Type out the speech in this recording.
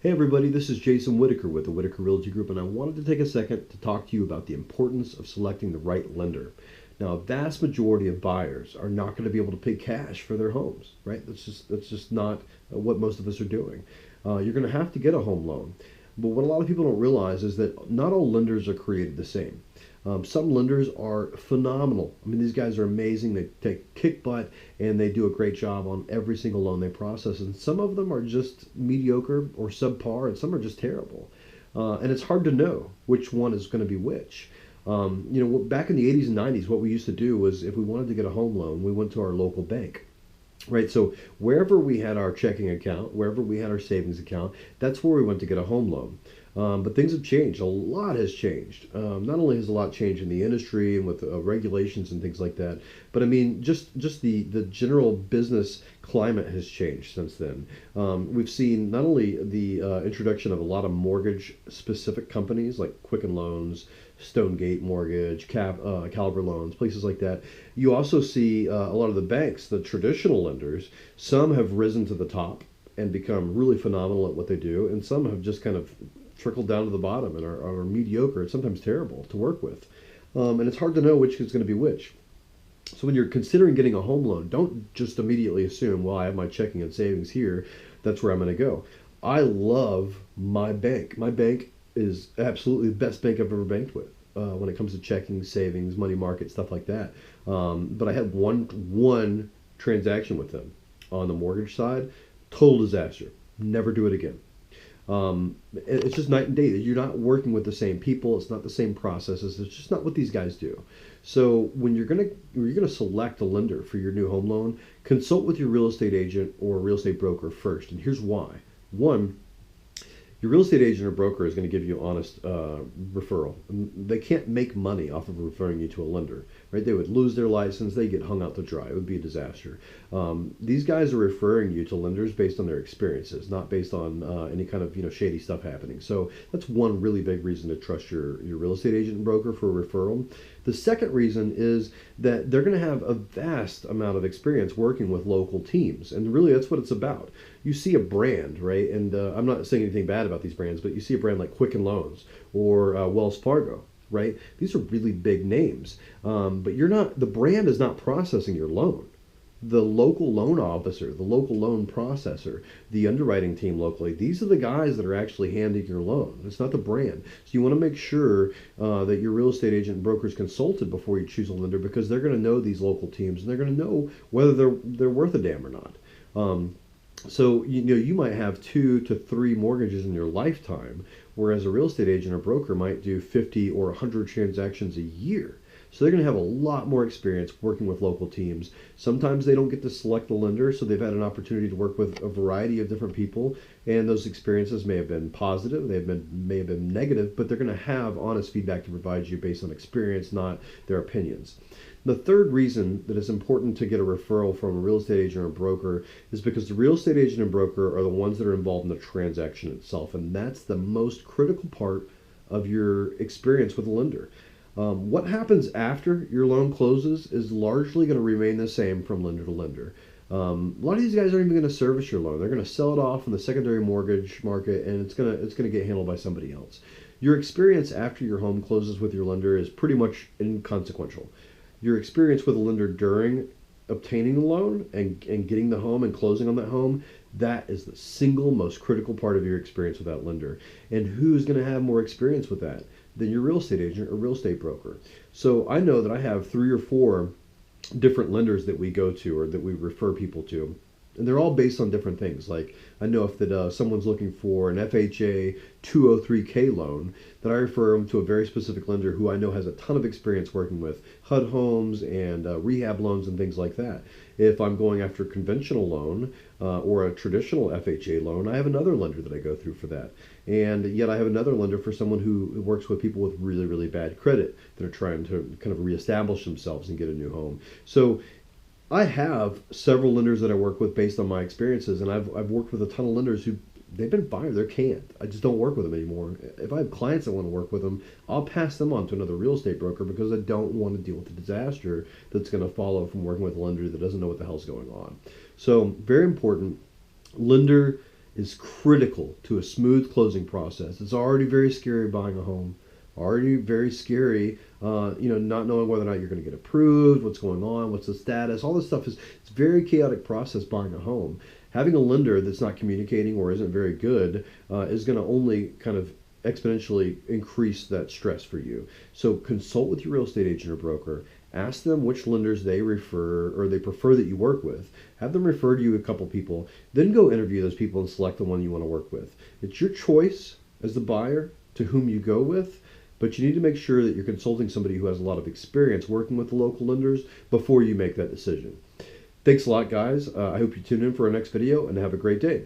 Hey everybody, this is Jason Whitaker with the Whitaker Realty Group, and I wanted to take a second to talk to you about the importance of selecting the right lender. Now, a vast majority of buyers are not going to be able to pay cash for their homes, right? That's just not what most of us are doing. You're going to have to get a home loan. But what a lot of people don't realize is that not all lenders are created the same. Some lenders are phenomenal. I mean, these guys are amazing. They take kick butt and they do a great job on every single loan they process. And some of them are just mediocre or subpar, and some are just terrible. And it's hard to know which one is going to be which. Back in the 80s and 90s, what we used to do was if we wanted to get a home loan, we went to our local bank. Right, so wherever we had our checking account, wherever we had our savings account, that's where we went to get a home loan. But things have changed. A lot has changed. Not only has a lot changed in the industry and with regulations and things like that, but I mean, just the general business climate has changed since then. We've seen not only the introduction of a lot of mortgage-specific companies like Quicken Loans, Stonegate Mortgage, Caliber Loans, places like that. You also see a lot of the banks, the traditional lenders. Some have risen to the top and become really phenomenal at what they do, and some have just kind of trickled down to the bottom and are mediocre and sometimes terrible to work with. And it's hard to know which is going to be which. So when you're considering getting a home loan, don't just immediately assume, well, I have my checking and savings here, that's where I'm going to go. I love my bank. My bank is absolutely the best bank I've ever banked with when it comes to checking, savings, money market, stuff like that. But I had one transaction with them on the mortgage side, total disaster. Never do it again. It's just night and day. You're not working with the same people. It's not the same processes. It's just not what these guys do. So when you're gonna select a lender for your new home loan, consult with your real estate agent or real estate broker first. And here's why. One, your real estate agent or broker is going to give you honest referral. They can't make money off of referring you to a lender, right? They would lose their license. They get hung out to dry. It would be a disaster. These guys are referring you to lenders based on their experiences, not based on any kind of shady stuff happening. So that's one really big reason to trust your real estate agent and broker for a referral. The second reason is that they're going to have a vast amount of experience working with local teams, and really that's what it's about. You see a brand, right? And I'm not saying anything bad about these brands, but you see a brand like Quicken Loans or Wells Fargo, right? These are really big names, but the brand is not processing your loan. The local loan officer, the local loan processor, the underwriting team locally, these are the guys that are actually handing your loan. It's not the brand. So you want to make sure that your real estate agent and broker is consulted before you choose a lender, because they're going to know these local teams and they're going to know whether they're worth a damn or not. So you might have 2 to 3 mortgages in your lifetime, whereas a real estate agent or broker might do 50 or 100 transactions a year. So they're going to have a lot more experience working with local teams. Sometimes they don't get to select the lender, so they've had an opportunity to work with a variety of different people, and those experiences may have been positive, may have been negative, but they're going to have honest feedback to provide you based on experience, not their opinions. The third reason that it's important to get a referral from a real estate agent or broker is because the real estate agent and broker are the ones that are involved in the transaction itself, and that's the most critical part of your experience with a lender. What happens after your loan closes is largely going to remain the same from lender to lender. A lot of these guys aren't even going to service your loan. They're going to sell it off in the secondary mortgage market, and it's going to get handled by somebody else. Your experience after your home closes with your lender is pretty much inconsequential. Your experience with a lender during obtaining the loan and getting the home and closing on that home, that is the single most critical part of your experience with that lender. And who's going to have more experience with that than your real estate agent or real estate broker? So I know that I have 3 or 4 different lenders that we go to or that we refer people to. And they're all based on different things. Like I know if that someone's looking for an FHA 203K loan, that I refer them to a very specific lender who I know has a ton of experience working with HUD homes and rehab loans and things like that. If I'm going after a conventional loan or a traditional FHA loan, I have another lender that I go through for that. And yet I have another lender for someone who works with people with really, really bad credit that are trying to kind of reestablish themselves and get a new home. So I have several lenders that I work with based on my experiences, and I've worked with a ton of lenders who they've been fired. They're canned. I just don't work with them anymore. If I have clients that want to work with them, I'll pass them on to another real estate broker because I don't want to deal with the disaster that's going to follow from working with a lender that doesn't know what the hell's going on. So very important. Lender is critical to a smooth closing process. It's already very scary buying a home, already very scary, not knowing whether or not you're going to get approved, what's going on, what's the status, all this stuff it's a very chaotic process buying a home. Having a lender that's not communicating or isn't very good is going to only kind of exponentially increase that stress for you. So consult with your real estate agent or broker. Ask them which lenders they refer or they prefer that you work with. Have them refer to you a couple people. Then go interview those people and select the one you want to work with. It's your choice as the buyer to whom you go with, but you need to make sure that you're consulting somebody who has a lot of experience working with the local lenders before you make that decision. Thanks a lot, guys. I hope you tune in for our next video and have a great day.